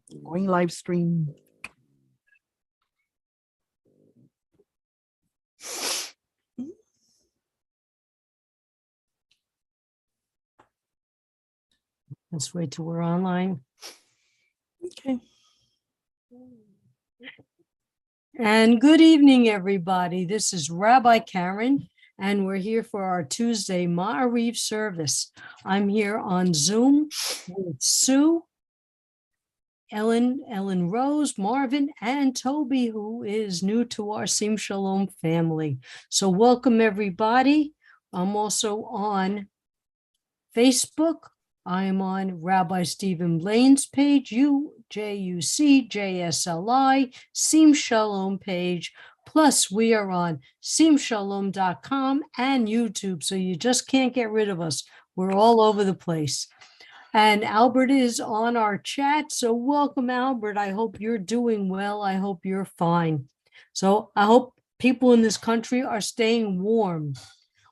Going live stream. Let's wait till we're online. Okay. And good evening, everybody. This is Rabbi Karen, and we're here for our Tuesday Maariv service. I'm here on Zoom with Sue, Ellen Rose, Marvin, and Toby, who is new to our Shalom family. So welcome, everybody. I'm also on Facebook. I'm on Rabbi Stephen Blaine's page, JUC, JSLI, Shalom page. Plus, we are on simshalom.com and YouTube, so you just can't get rid of us. We're all over the place. And Albert is on our chat, so welcome, Albert. I hope you're doing well. I hope you're fine. So I hope people in this country are staying warm.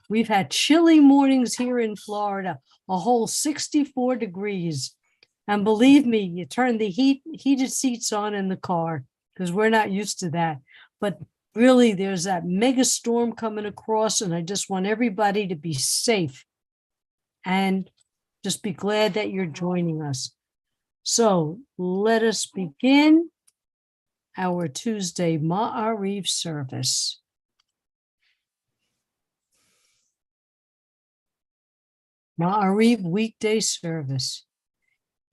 We've had chilly mornings here in Florida, a whole 64 degrees. And believe me, you turn the heated seats on in the car because we're not used to that. But really, there's that mega storm coming across, and I just want everybody to be safe and just be glad that you're joining us. So let us begin our Tuesday Maariv service. Maariv weekday service.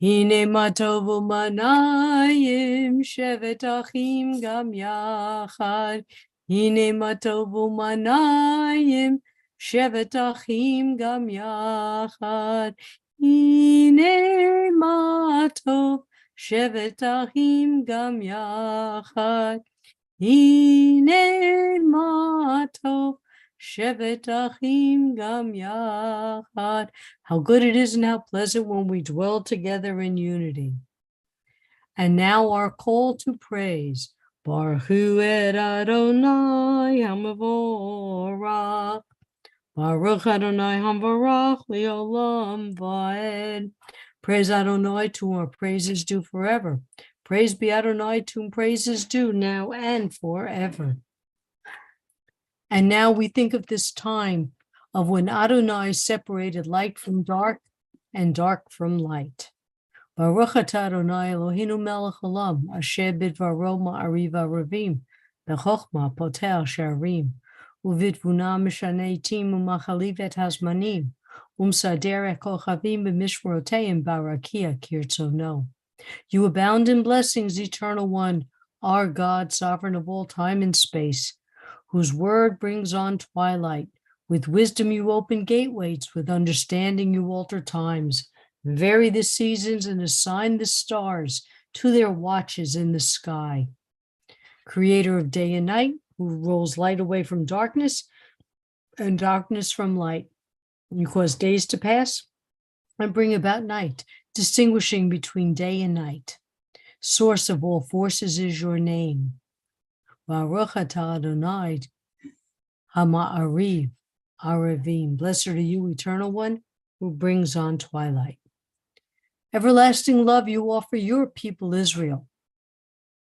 Hine matovu manayim shevet achim gam yachad. Hine matovu manayim shevet achim gam yachad. Hine matov shevet achim gam yachad. Hine matov shevet achim gam yachad. How good it is and how pleasant when we dwell together in unity. And now our call to praise. Baruch hu et Adonai hamavorach. Baruch Adonai hamarach leolam vaed. Praise Adonai, to whom our praise is due forever. Praise be Adonai, to whom praise is due now and forever. And now we think of this time of when Adonai separated light from dark and dark from light. Baruch atah Adonai Eloheinu melech olam, asher bidvaro ma'ariv aravim, b'chochma poter sharim, u'v'tvuna mishanei tim u'machaliv et hazmanim, u'msader et kochavim b'mishmoroteim barakia kirtzono. You abound in blessings, Eternal One, our God, sovereign of all time and space, whose word brings on twilight. With wisdom you open gateways, with understanding you alter times. Vary the seasons and assign the stars to their watches in the sky. Creator of day and night, who rolls light away from darkness and darkness from light. You cause days to pass and bring about night, distinguishing between day and night. Source of all forces is your name. Baruch atah Adonai Ha'ma'ariv Aravim. Blessed are you, Eternal One, who brings on twilight. Everlasting love you offer your people Israel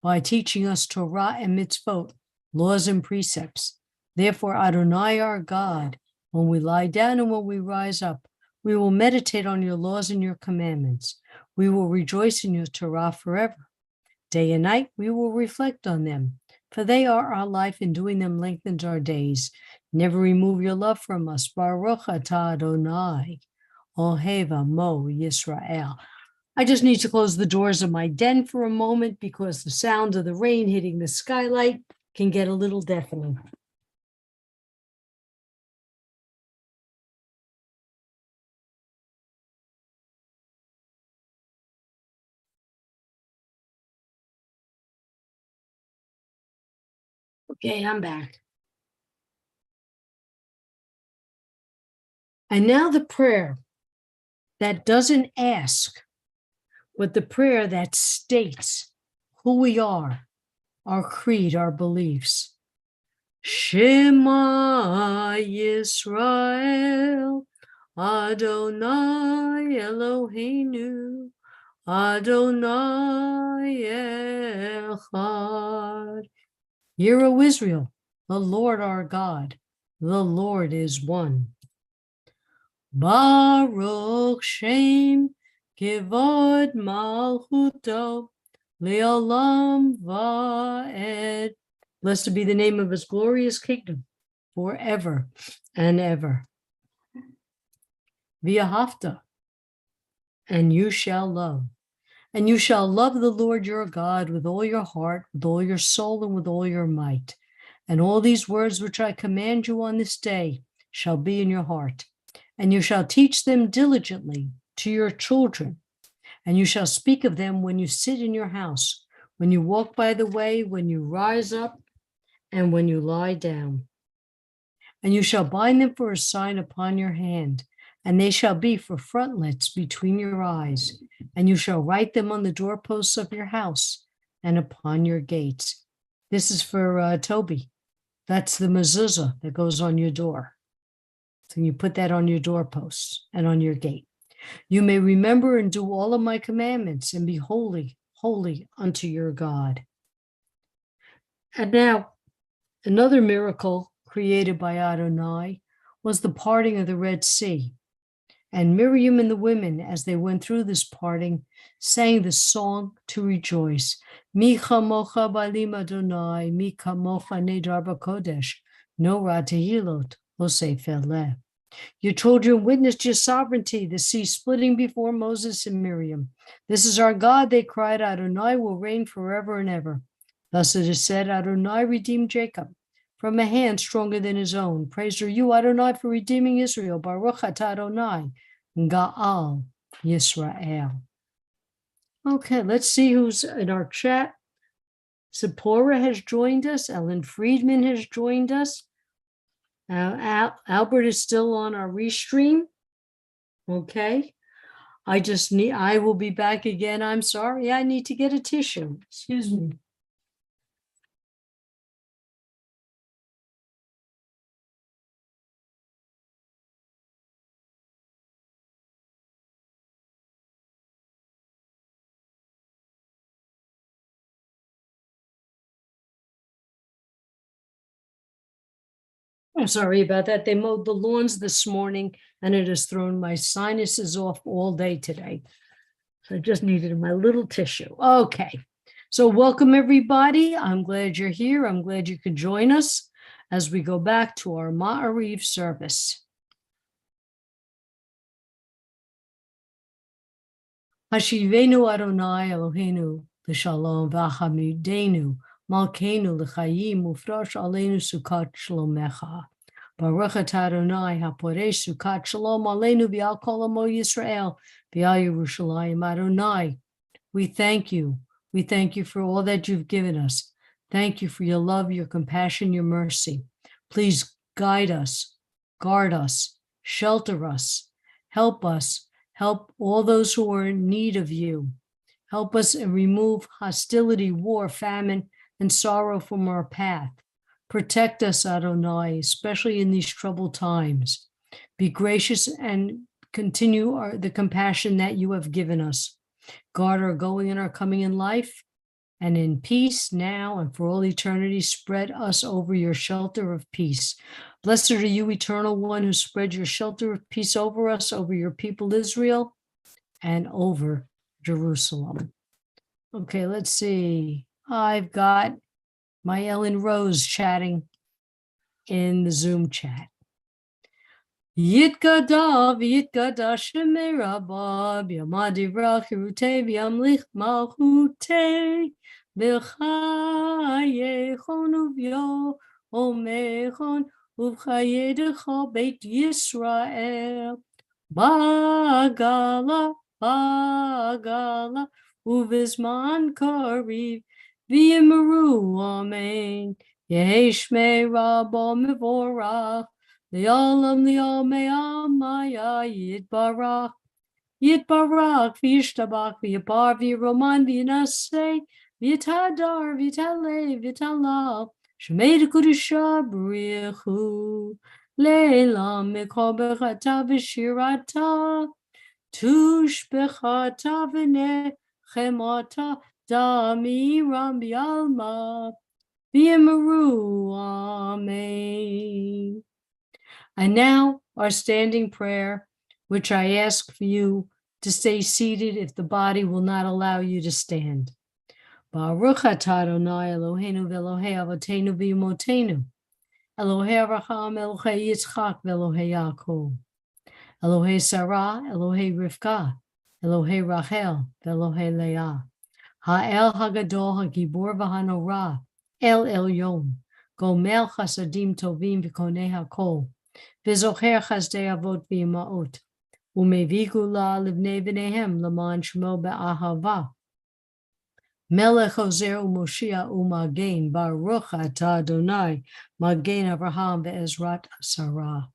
by teaching us Torah and mitzvot, laws and precepts. Therefore, Adonai our God, when we lie down and when we rise up, we will meditate on your laws and your commandments. We will rejoice in your Torah forever. Day and night, we will reflect on them, for they are our life, and doing them lengthens our days. Never remove your love from us. Baruch atah Adonai, Ohev Amo Yisrael. I just need to close the doors of my den for a moment because the sound of the rain hitting the skylight can get a little deafening. Okay, I'm back. And now the prayer that doesn't ask, but the prayer that states who we are, our creed, our beliefs. Shema Yisrael, Adonai Eloheinu, Adonai echad. Hear, O Israel, the Lord our God, the Lord is one. Baruch Shem Kivod Malchuto Leolam Vaed. Blessed be the name of his glorious kingdom forever and ever. V'ahavta, and you shall love. And you shall love the Lord your God with all your heart, with all your soul, and with all your might. And all these words which I command you on this day shall be in your heart. And you shall teach them diligently to your children. And you shall speak of them when you sit in your house, when you walk by the way, when you rise up, and when you lie down. And you shall bind them for a sign upon your hand, and they shall be for frontlets between your eyes. And you shall write them on the doorposts of your house and upon your gates. This is for Toby. That's the mezuzah that goes on your door. So you put that on your doorposts and on your gate. You may remember and do all of my commandments and be holy, holy unto your God. And now, another miracle created by Adonai was the parting of the Red Sea. And Miriam and the women, as they went through this parting, sang the song to rejoice. Mi chamocha balim Adonai, mi kamocha nedar b'kodesh, no ra tehilot, osef eleh. Your children witnessed your sovereignty, the sea splitting before Moses and Miriam. This is our God, they cried, Adonai will reign forever and ever. Thus it is said, Adonai redeemed Jacob from a hand stronger than his own. Praise are you, Adonai, for redeeming Israel. Baruch atah Adonai, Ga'al Yisrael. Okay, let's see who's in our chat. Zipporah has joined us. Ellen Friedman has joined us. Albert is still on our restream. Okay. I will be back again. I'm sorry. I need to get a tissue. Excuse me. I'm sorry about that. They mowed the lawns this morning and it has thrown my sinuses off all day today. So I just needed my little tissue. Okay. So welcome everybody. I'm glad you're here. I'm glad you could join us as we go back to our Maariv service. Hashivenu Adonai Eloheinu l'shalom v'achamidenu malkeinu l'chayim ufrosh aleinu sukkot shlomecha. Baruch atah Adonai haporesh sukkot shalom aleinu v'al kol amo Yisrael v'al Yerushalayim. Adonai, we thank you. We thank you for all that you've given us. Thank you for your love, your compassion, your mercy. Please guide us, guard us, shelter us, help all those who are in need of you. Help us and remove hostility, war, famine, and sorrow from our path. Protect us, Adonai, especially in these troubled times. Be gracious and continue the compassion that you have given us. Guard our going and our coming in life, and in peace now and for all eternity, spread us over your shelter of peace. Blessed are you, eternal one, who spread your shelter of peace over us, over your people Israel, and over Jerusalem. Okay, let's see. I've got my Ellen Rose chatting in the Zoom chat. Yitkadav, Yitkada Shemei Rabba, B'yamadi Rachirute, B'yamlich Malchute, B'chayechon uvyo, Omechon, Uvchayedecha Beit Yisrael, Bagala, Bagala, Uvizman Kariv, V'yimaru, Amen, Yehi Shmei Rabba Mevorach, Le'olam le'omaya yitbarach, yitbarach v'yishtabach v'yapar v'yiroman v'yinaseh v'yitadar v'yitaleh v'yitalal shemei d'kudusha b'richu le'elam mikol b'chata v'shirata Tushbechata v'nechemata damiram bialma v'yemaru. Amen. And now our standing prayer, which I ask for you to stay seated if the body will not allow you to stand. Baruch atah Adonai Eloheinu v'Elohei Avotenu v'Imotenu, Elohei Avraham, Elohei Yitzchak, v'Elohei Yaakov, Elohei Sarah, Elohei Rivka, Elohei Rachel, v'Elohei Leah, Ha'el Hagadol Hagibor v'Hanora, El Elyon, Gomel Chasadim Tovim v'Konei HaKol, v'Zocher Chazdei Avot v'Imaot, Umevi Gula Livnei V'neihem L'man Shemo Be'ahava, Melech Ozer U'Moshia U'Magen, Baruch atah Adonai, Magen Avraham ve'Ezrat Sarah.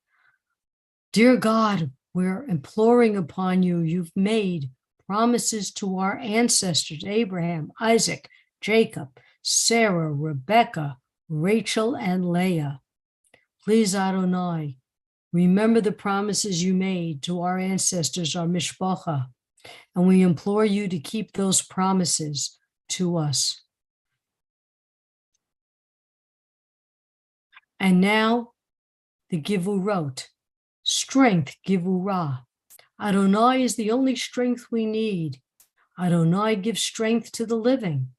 Dear God, we're imploring upon you. You've made promises to our ancestors, Abraham, Isaac, Jacob, Sarah, Rebecca, Rachel, and Leah. Please, Adonai, remember the promises you made to our ancestors, our mishpacha, and we implore you to keep those promises to us. And now, the Givurot, strength Givurah. Adonai is the only strength we need. Adonai gives strength to the living.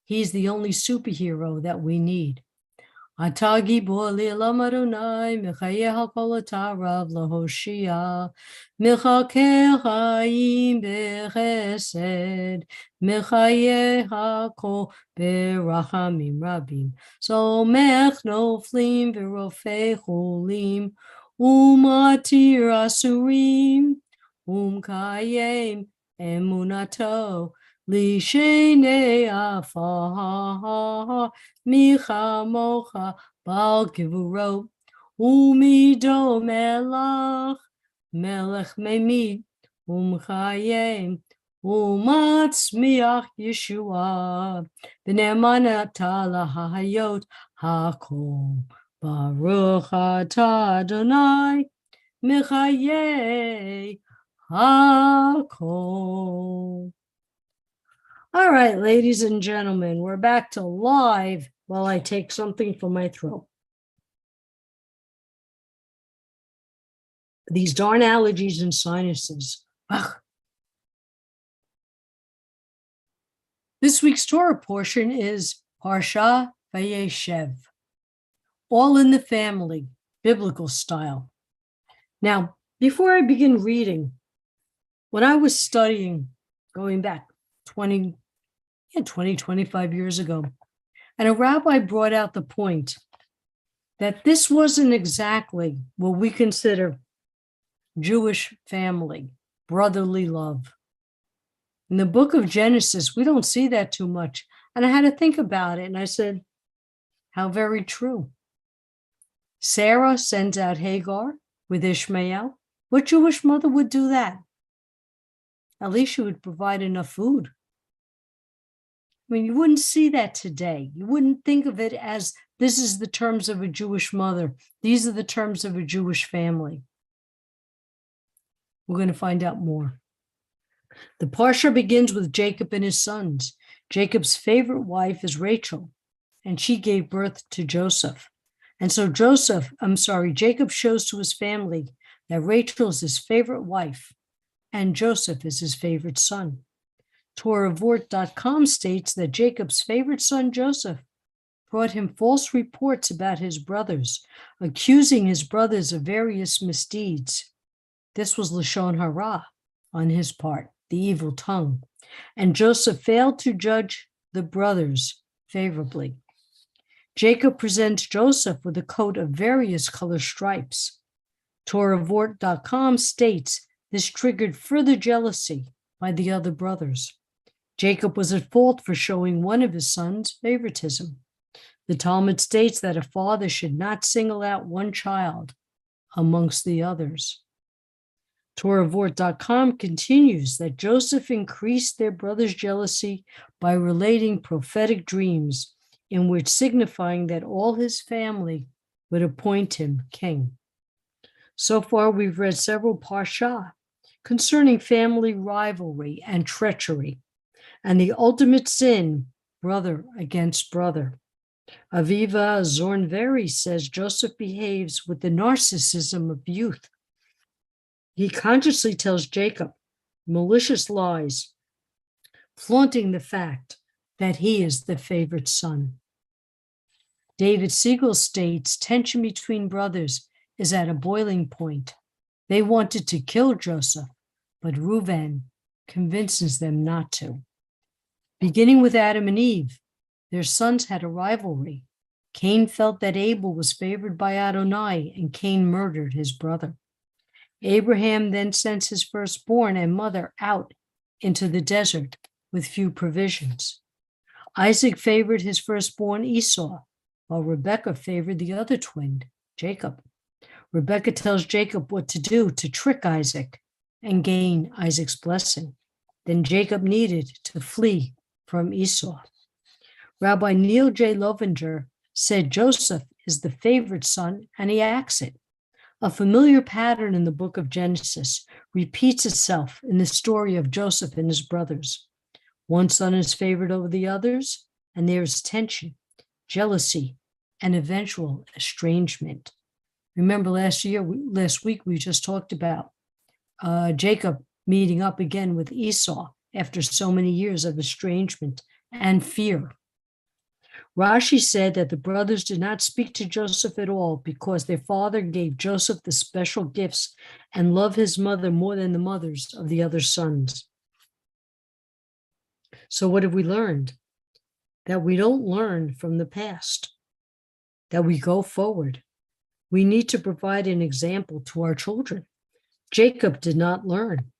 He's the only superhero that we need. Ata gibor li'olam Adonai, mechayeh hakol atarav lahoshia, mechakeh chaim bechesed, mechayeh hakol berachamim rabim, somech noflim v'rofei cholim, umatir asurim, umkayem emunato, Lishenei afar micha mocha bal givurot umido melach melech memid umchayem umatzmiach Yeshua v'ne'emanata lahayot hakol Baruch atah Adonai mechayei hakol. All right, ladies and gentlemen, we're back to live while I take something from my throat. These darn allergies and sinuses. Ugh. This week's Torah portion is Parsha Vayeshev, all in the family, biblical style. Now, before I begin reading, when I was studying, going back 25 years ago, and a rabbi brought out the point that this wasn't exactly what we consider Jewish family, brotherly love. In the book of Genesis, we don't see that too much. And I had to think about it, and I said, how very true. Sarah sends out Hagar with Ishmael. What Jewish mother would do that? At least she would provide enough food. I mean, you wouldn't see that today. You wouldn't think of it as this is the terms of a Jewish mother. These are the terms of a Jewish family. We're going to find out more. The Parsha begins with Jacob and his sons. Jacob's favorite wife is Rachel, and she gave birth to Joseph. And so Jacob shows to his family that Rachel is his favorite wife, and Joseph is his favorite son. TorahVort.com states that Jacob's favorite son, Joseph, brought him false reports about his brothers, accusing his brothers of various misdeeds. This was Lashon Hara on his part, the evil tongue. And Joseph failed to judge the brothers favorably. Jacob presents Joseph with a coat of various color stripes. TorahVort.com states this triggered further jealousy by the other brothers. Jacob was at fault for showing one of his sons favoritism. The Talmud states that a father should not single out one child amongst the others. TorahVort.com continues that Joseph increased their brothers' jealousy by relating prophetic dreams in which signifying that all his family would appoint him king. So far, we've read several Parsha, concerning family rivalry and treachery, and the ultimate sin, brother against brother. Aviva Zornveri says Joseph behaves with the narcissism of youth. He consciously tells Jacob malicious lies, flaunting the fact that he is the favorite son. David Siegel states tension between brothers is at a boiling point. They wanted to kill Joseph, but Reuven convinces them not to. Beginning with Adam and Eve, their sons had a rivalry. Cain felt that Abel was favored by Adonai, and Cain murdered his brother. Abraham then sends his firstborn and mother out into the desert with few provisions. Isaac favored his firstborn Esau, while Rebekah favored the other twin, Jacob. Rebekah tells Jacob what to do to trick Isaac and gain Isaac's blessing. Then Jacob needed to flee from Esau. Rabbi Neil J. Lovinger said Joseph is the favorite son, and he acts it. A familiar pattern in the book of Genesis repeats itself in the story of Joseph and his brothers. One son is favored over the others, and there is tension, jealousy, and eventual estrangement. Remember last week we just talked about Jacob meeting up again with Esau after so many years of estrangement and fear. Rashi said that the brothers did not speak to Joseph at all because their father gave Joseph the special gifts and loved his mother more than the mothers of the other sons. So what have we learned? That we don't learn from the past, that we go forward. We need to provide an example to our children. Jacob did not learn.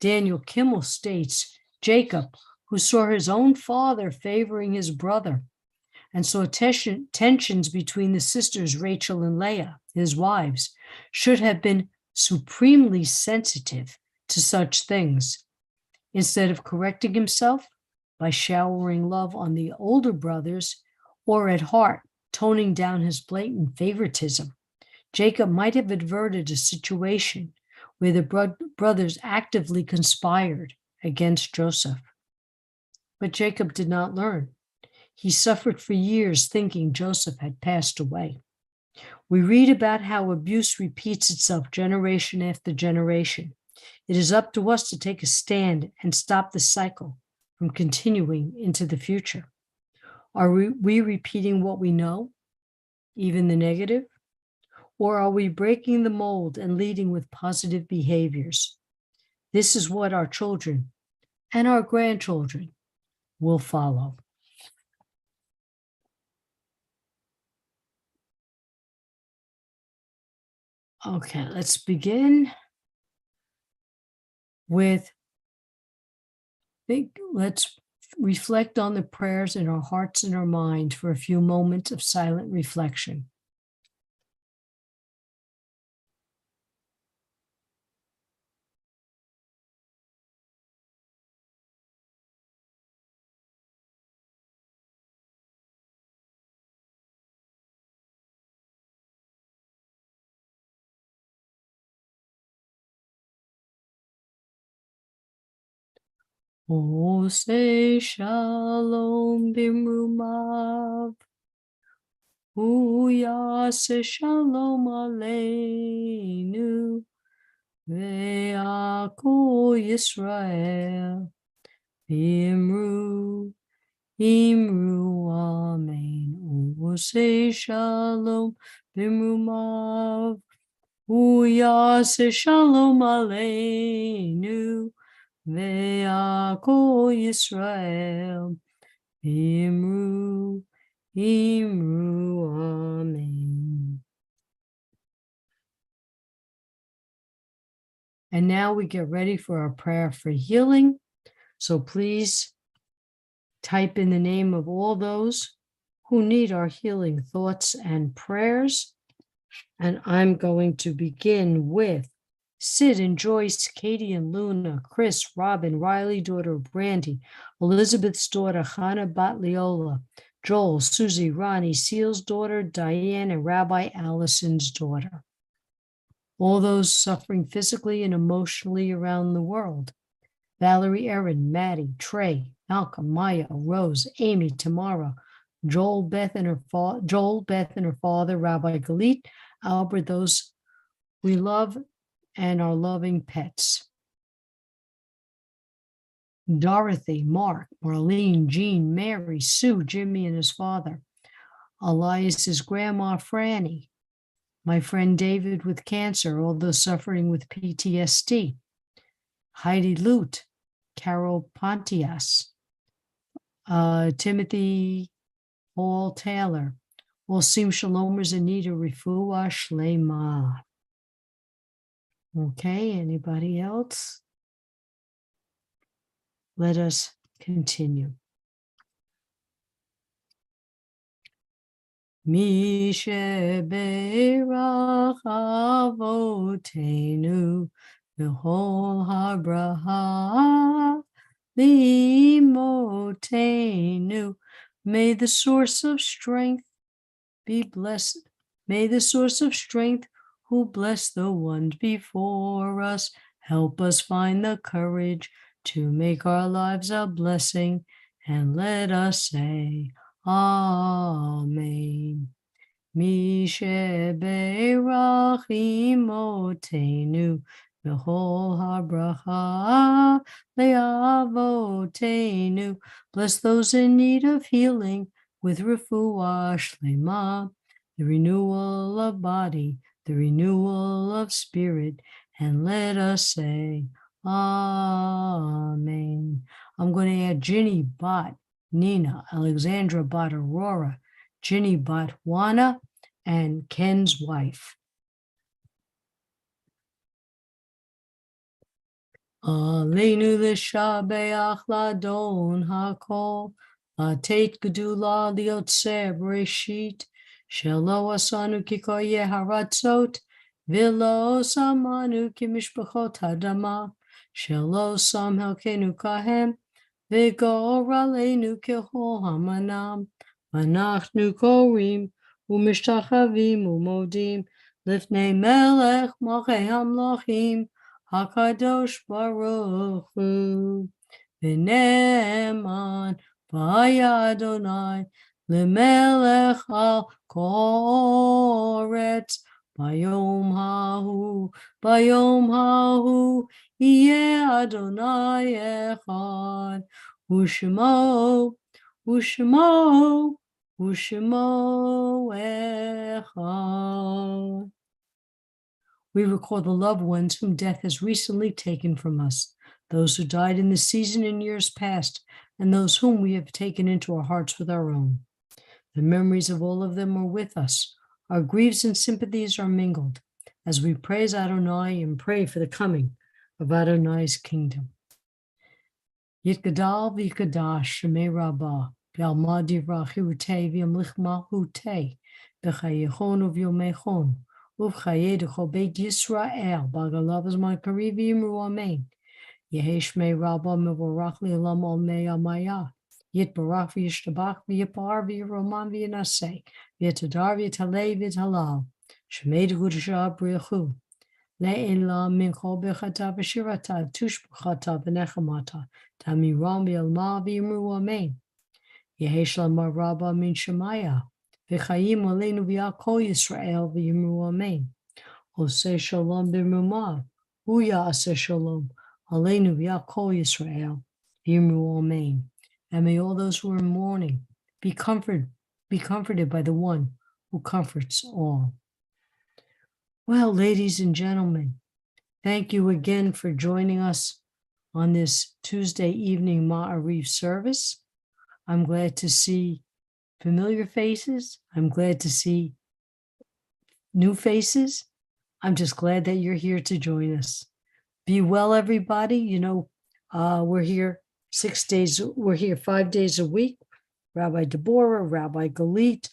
Daniel Kimmel states, Jacob, who saw his own father favoring his brother, and saw tensions between the sisters Rachel and Leah, his wives, should have been supremely sensitive to such things. Instead of correcting himself by showering love on the older brothers, or at heart toning down his blatant favoritism, Jacob might have averted a situation where the brothers actively conspired against Joseph. But Jacob did not learn. He suffered for years thinking Joseph had passed away. We read about how abuse repeats itself generation after generation. It is up to us to take a stand and stop the cycle from continuing into the future. Are we repeating what we know, even the negative? Or are we breaking the mold and leading with positive behaviors? This is what our children and our grandchildren will follow. Okay, let's begin with, let's reflect on the prayers in our hearts and our mind for a few moments of silent reflection. Oh, say shalom bimrumav. Yaseh shalom aleinu. Ve'ako Yisrael. Imru amen. Oh, say shalom bimrumav. Yaseh shalom aleinu. Ve'ako Yisrael, Imru, amen. And now we get ready for our prayer for healing. So please type in the name of all those who need our healing thoughts and prayers. And I'm going to begin with Sid and Joyce, Katie and Luna, Chris, Robin, Riley, daughter of Brandy, Elizabeth's daughter, Hannah Bat Leola, Joel, Susie, Ronnie, Seal's daughter, Diane, and Rabbi Allison's daughter. all those suffering physically and emotionally around the world. Valerie, Erin, Maddie, Trey, Malcolm, Maya, Rose, Amy, Tamara, Joel, Beth, and her father, Rabbi Galit, Albert, those we love, and our loving pets. Dorothy, Mark, Marlene, Jean, Mary, Sue, Jimmy, and his father. Elias's grandma, Franny. My friend David with cancer, although suffering with PTSD. Heidi Lute, Carol Pontias, Timothy Paul Taylor. Osim Shalomers Anita Refuah Shlema. Okay, anybody else? Let us continue. Mi shebeirach avotenu v'chol habraha limotenu. May the source of strength be blessed. May the source of strength who blessed the ones before us help us find the courage to make our lives a blessing, and let us say Amen. Mi shebeirach imotenu v'chol habracha le'avotenu. Bless those in need of healing with refuah shlema, the renewal of body, the renewal of spirit, and let us say Amen. I'm going to add Ginny Bot, Nina, Alexandra Bot, Aurora, Ginny Bot, Juana, and Ken's wife. Aleinu l'shabeach ladon hakol, latet gedula liotzer bereshit, shelo asanu kikoye haratzot, v'lo samanu kimishpachot hadama, shelo sam helkenu kahem, v'gor aleinu kehol hamanam, v'anachnu korim, u'mishtachavim u'modim, lifnei melech malchei hamlochim, HaKadosh Baruch Hu, V'ne'eman v'haya Adonai, L'melech al koretz, Bayom hahu, Yeh Adonai echad, U'shemo echad. We recall the loved ones whom death has recently taken from us, those who died in the season and years past, and those whom we have taken into our hearts with our own. The memories of all of them are with us. Our griefs and sympathies are mingled as we praise Adonai and pray for the coming of Adonai's kingdom. Yitgadal v'yikadash shemei rabbah, v'alma divrach hirutei v'yamlich malhutei, v'chayechon uv'yomechon, Uv'chayedecho Beit Yisrael, Bagalavas Maariv Yimru Amen. Yehi Shmei Rabba Mevorach Le'olam Olmei Amaya. Yitbarach v'yishtabach v'yipar v'yiroman v'yinaseh. V'yitadar v'yitalei v'yitalal. Shmei d'Hudashah B'richu. Le'elam min chol bechata v'shirata tushbechata v'nechamata. Tamiram v'yalma v'yimru Amen. Yehi Shlamar Rabba min Shemaya. V'chayim aleinu v'yakol Yisrael v'yimru Amen. Oseh Shalom b'mumah, Hu ya'aseh Shalom aleinu v'yakol Yisrael v'yimru Amen. And may all those who are in mourning be comforted by the one who comforts all. Well, ladies and gentlemen, thank you again for joining us on this Tuesday evening Maariv service. I'm glad to see familiar faces. I'm glad to see new faces. I'm just glad that you're here to join us. Be well, everybody. You know, we're here 6 days. We're here 5 days a week. Rabbi Deborah, Rabbi Galit,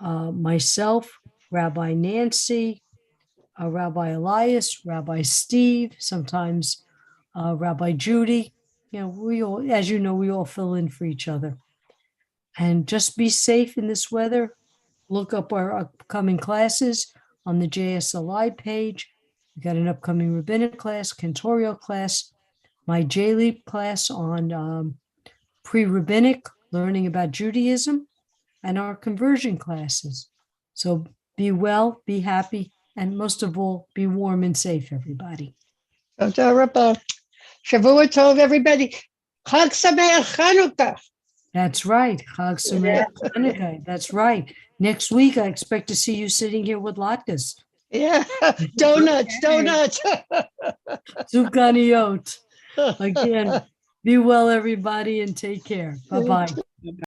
myself, Rabbi Nancy, Rabbi Elias, Rabbi Steve, sometimes Rabbi Judy. You know, we all, as you know, we all fill in for each other. And just be safe in this weather. Look up our upcoming classes on the JSLI page. We got an upcoming rabbinic class, cantorial class, my JLEAP class on pre-rabbinic, learning about Judaism, and our conversion classes. So be well, be happy, and most of all, be warm and safe, everybody. Toda Rabba. Shavua Tov, everybody. Chag Sameach Chanukah. That's right. Chag Sameach Chanukah. That's right. Next week, I expect to see you sitting here with latkes. Yeah, donuts. Zuccaniyot. Again, be well, everybody, and take care. Bye-bye.